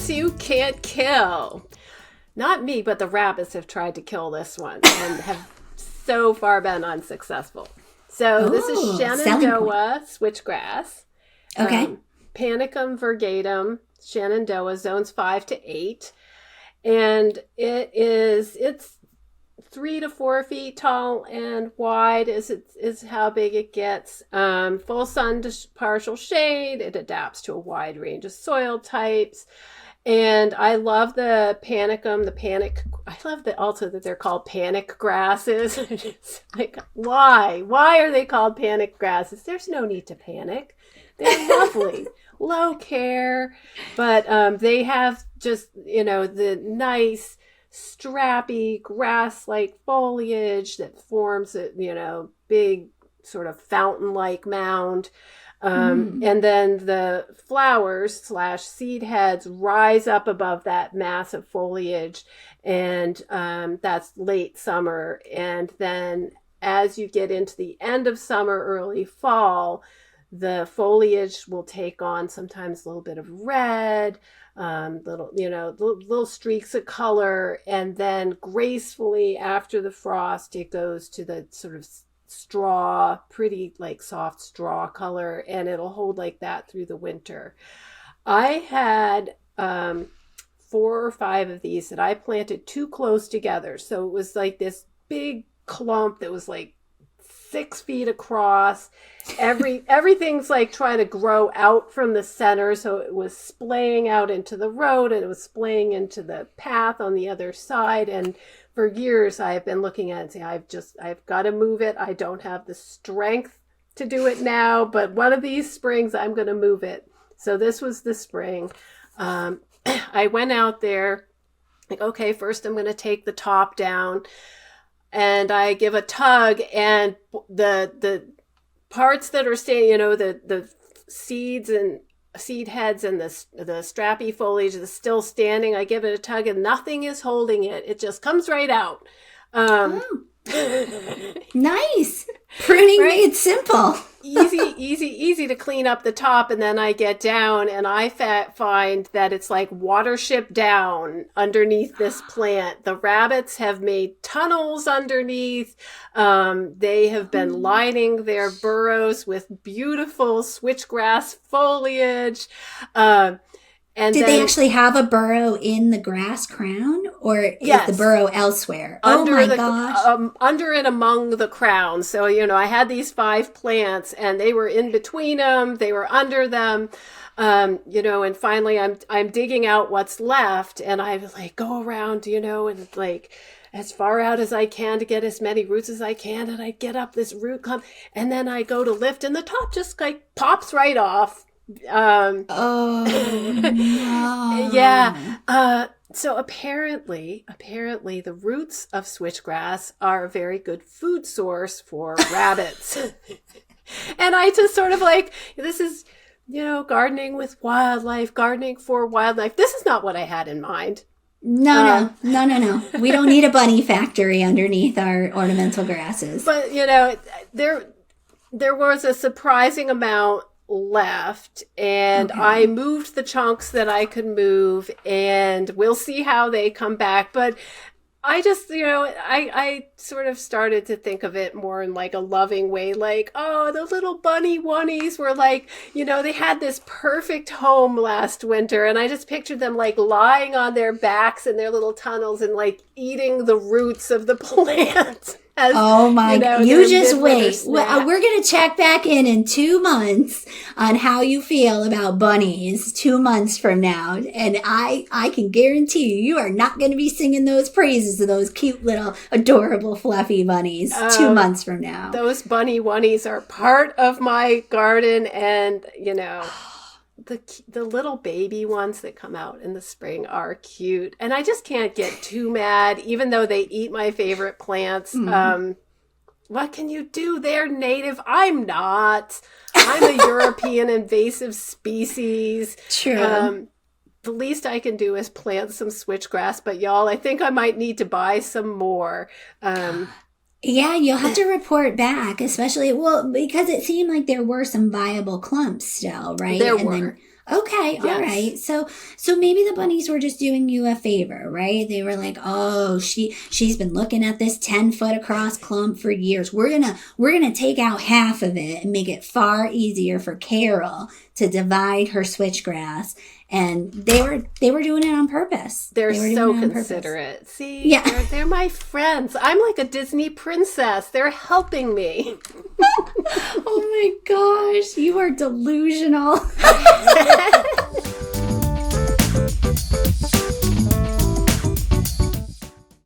plants you can't kill. Not me, but the rabbits have tried to kill this one and have so far been unsuccessful. So this is Shenandoah switchgrass. Okay. Panicum virgatum, Shenandoah, zones 5 to 8. And it's 3 to 4 feet tall and wide is how big it gets. Full sun to partial shade. It adapts to a wide range of soil types. And I love the panicum, I love also that they're called panic grasses. It's like, why? Why are they called panic grasses? There's no need to panic. They're lovely, low care, but they have just, the nice, strappy, grass-like foliage that forms a, big sort of fountain-like mound. And then the flowers / seed heads rise up above that mass of foliage. And that's late summer. And then as you get into the end of summer, early fall, the foliage will take on sometimes a little bit of red, little streaks of color. And then gracefully after the frost, it goes to the sort of straw, pretty like soft straw color, and it'll hold like that through the winter. I had 4 or 5 of these that I planted too close together. So it was like this big clump that was like 6 feet across. Everything's like trying to grow out from the center. So it was splaying out into the road and it was splaying into the path on the other side. And for years, I've been looking at it and saying, I've got to move it. I don't have the strength to do it now, but one of these springs, I'm going to move it. So this was the spring. I went out there, like, okay, first I'm going to take the top down, and I give a tug, and the parts that are staying, the seeds and seed heads and the strappy foliage is still standing. I give it a tug and nothing is holding it. It just comes right out. Nice. Pruning right? made simple. easy to clean up the top. And then I get down and I find that it's like watership down underneath this plant. The rabbits have made tunnels underneath. They have been lining their burrows with beautiful switchgrass foliage. And Did they actually have a burrow in the grass crown, or is the burrow elsewhere? Oh my gosh. Under and among the crown. So, I had these 5 plants and they were in between them. They were under them. And finally I'm digging out what's left, and I like go around, and like as far out as I can to get as many roots as I can. And I get up this root clump and then I go to lift and the top just like pops right off. No. Yeah. So apparently the roots of switchgrass are a very good food source for rabbits. And I just sort of like, this is, gardening with wildlife, gardening for wildlife. This is not what I had in mind. No. We don't need a bunny factory underneath our ornamental grasses. But, there was a surprising amount left, and I moved the chunks that I could move, and we'll see how they come back. But I just, I sort of started to think of it more in like a loving way, like, oh, the little bunny oneies were like, they had this perfect home last winter, and I just pictured them like lying on their backs in their little tunnels and like eating the roots of the plant. You just wait. We're going to check back in 2 months on how you feel about bunnies 2 months from now. And I can guarantee you are not going to be singing those praises of those cute little adorable fluffy bunnies 2 months from now. Those bunny oneies are part of my garden, and, the little baby ones that come out in the spring are cute, and I just can't get too mad, even though they eat my favorite plants. What can you do? They're native. I'm not. I'm a European invasive species. True. The least I can do is plant some switchgrass, but y'all, I think I might need to buy some more. Yeah, you'll have to report back, especially, well, because it seemed like there were some viable clumps still, right? There and were. Then, okay, Yes. all right. So maybe the bunnies were just doing you a favor, right? They were like, oh, she's been looking at this 10-foot across clump for years. We're gonna take out half of it and make it far easier for Carol to divide her switchgrass. And they were doing it on purpose. They're They were so doing it on considerate. purpose. See, Yeah. they're my friends. I'm like a Disney princess. They're helping me. Oh my gosh, you are delusional.